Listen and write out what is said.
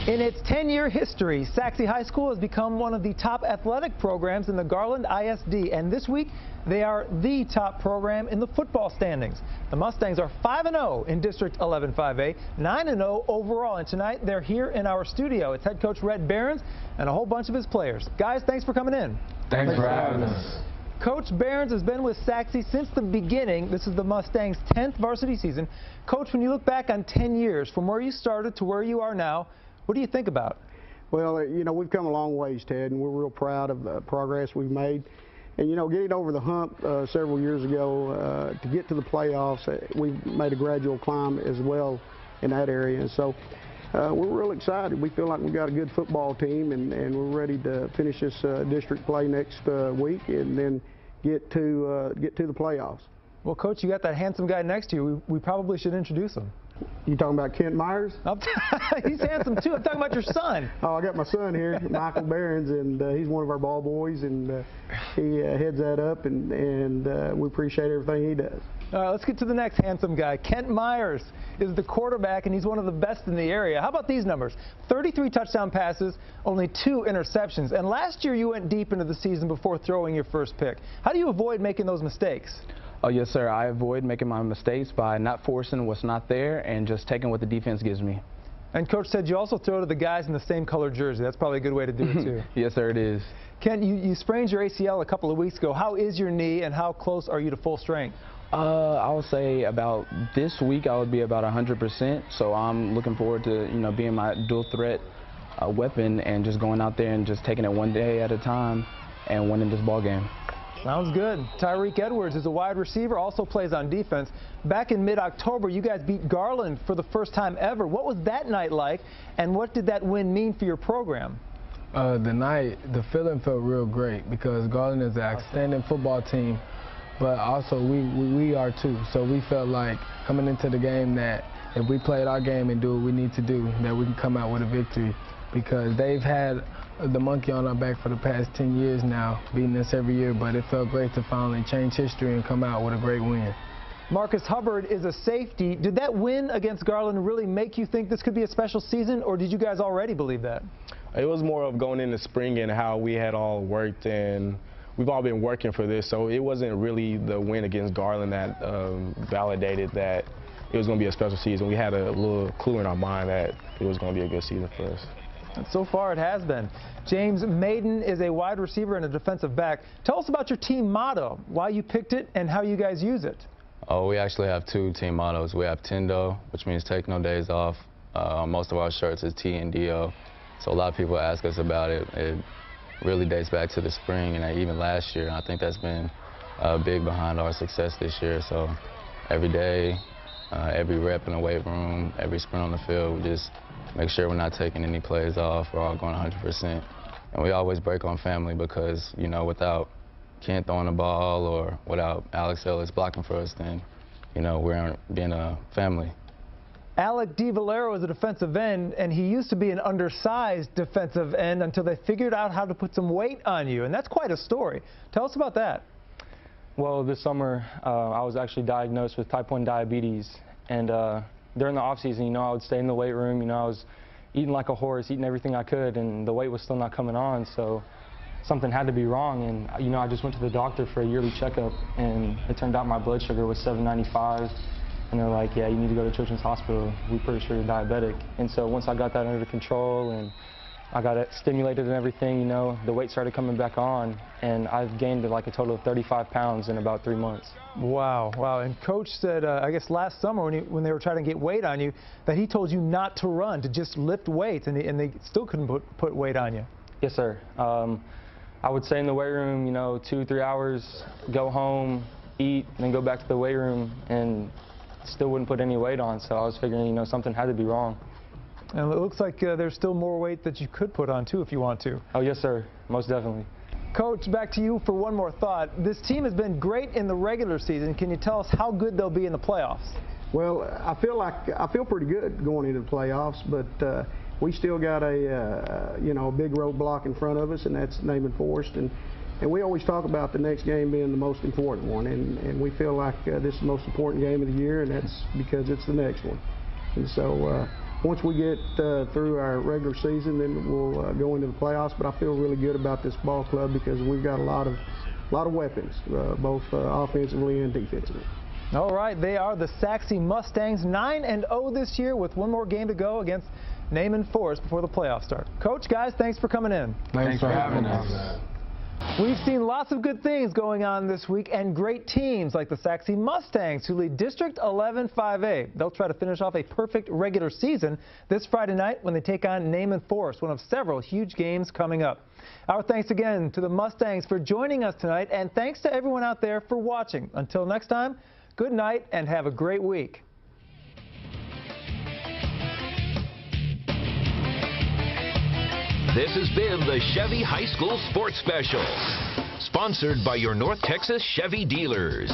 In its 10-year history, Sachse High School has become one of the top athletic programs in the Garland ISD, and this week they are the top program in the football standings. The Mustangs are 5-0 in District 11-5A, 9-0 overall, and tonight they're here in our studio. It's head coach Rhett Behrens and a whole bunch of his players. Guys, thanks for coming in. Thanks for having us. Coach Behrens has been with Sachse since the beginning. This is the Mustangs' 10th varsity season. Coach, when you look back on 10 years, from where you started to where you are now, what do you think about? Well, you know, we've come a long ways, Ted, and we're real proud of the progress we've made. And, you know, getting over the hump several years ago to get to the playoffs, we've made a gradual climb as well in that area. And so we're real excited. We feel like we've got a good football team, and we're ready to finish this district play next week and then get to the playoffs. Well, Coach, you got that handsome guy next to you. We probably should introduce him. You talking about Kent Myers? He's handsome, too. I'm talking about your son. Oh, I got my son here, Michael Behrens, and he's one of our ball boys, and he heads that up, and we appreciate everything he does. All right, let's get to the next handsome guy. Kent Myers is the quarterback, and he's one of the best in the area. How about these numbers? 33 touchdown passes, only 2 interceptions. And last year you went deep into the season before throwing your first pick. How do you avoid making those mistakes? Oh, yes, sir. I avoid making my mistakes by not forcing what's not there and just taking what the defense gives me. And Coach said you also throw to the guys in the same color jersey. That's probably a good way to do it, too. Yes, sir, it is. Kent, you sprained your ACL a couple of weeks ago. How is your knee, and how close are you to full strength? I would say about this week I would be about 100%. So I'm looking forward to, you know, being my dual threat weapon and just going out there and just taking it one day at a time and winning this ball game. Sounds good. Tyreek Edwards is a wide receiver, also plays on defense. Back in mid-October, you guys beat Garland for the first time ever. What was that night like, and what did that win mean for your program? The feeling felt real great because Garland is an outstanding football team, but also we are too. So we felt like coming into the game that if we played our game and do what we need to do, that we can come out with a victory, because they've had the monkey on our back for the past 10 years now, beating us every year, but it felt great to finally change history and come out with a great win. Marcus Hubbard is a safety. Did that win against Garland really make you think this could be a special season, or did you guys already believe that? It was more of going into spring and how we had all worked, and we've all been working for this, so it wasn't really the win against Garland that validated that it was going to be a special season. We had a little clue in our mind that it was going to be a good season for us. And so far it has been. James Maiden is a wide receiver and a defensive back. Tell us about your team motto, why you picked it, and how you guys use it. Oh, we actually have 2 team mottos. We have Tendo, which means take no days off. Most of our shirts is T&D-O. So a lot of people ask us about it. It really dates back to the spring and even last year. And I think that's been big behind our success this year. So every day, every rep in the weight room, every sprint on the field, we just make sure we're not taking any plays off. We're all going 100%. And we always break on family because, you know, without Kent throwing the ball or without Alex Ellis blocking for us, then, you know, we're being a family. Alec DiValero is a defensive end, and he used to be an undersized defensive end until they figured out how to put some weight on you. And that's quite a story. Tell us about that. Well, this summer, I was actually diagnosed with type 1 diabetes. And during the off-season, you know, I would stay in the weight room. You know, I was eating like a horse, eating everything I could, and the weight was still not coming on. So something had to be wrong. And, you know, I just went to the doctor for a yearly checkup, and it turned out my blood sugar was 795. And they're like, yeah, you need to go to Children's Hospital. We're pretty sure you're diabetic. And so once I got that under control and I got it stimulated and everything, you know, the weight started coming back on, and I've gained like a total of 35 pounds in about 3 months. Wow, wow. And Coach said, I guess last summer when they were trying to get weight on you, that he told you not to run, to just lift weights, and they still couldn't put weight on you. Yes, sir. I would stay in the weight room, you know, 2-3 hours, go home, eat, and then go back to the weight room, and still wouldn't put any weight on. So I was figuring, you know, something had to be wrong. And it looks like there's still more weight that you could put on, too, if you want to. Oh, yes, sir. Most definitely. Coach, back to you for one more thought. This team has been great in the regular season. Can you tell us how good they'll be in the playoffs? Well, I feel pretty good going into the playoffs, but we still got a big roadblock in front of us, and that's Naaman Forest. And we always talk about the next game being the most important one, and we feel like this is the most important game of the year, and that's because it's the next one. And so once we get through our regular season, then we'll go into the playoffs. But I feel really good about this ball club because we've got a lot of weapons, both offensively and defensively. All right, they are the Sachse Mustangs, 9-0 this year with one more game to go against Naaman Forest before the playoffs start. Coach, guys, thanks for coming in. Thanks for having us. We've seen lots of good things going on this week and great teams like the Sachse Mustangs, who lead District 11 5A. They'll try to finish off a perfect regular season this Friday night when they take on Naaman Forest, one of several huge games coming up. Our thanks again to the Mustangs for joining us tonight, and thanks to everyone out there for watching. Until next time, good night and have a great week. This has been the Chevy High School Sports Special, sponsored by your North Texas Chevy dealers.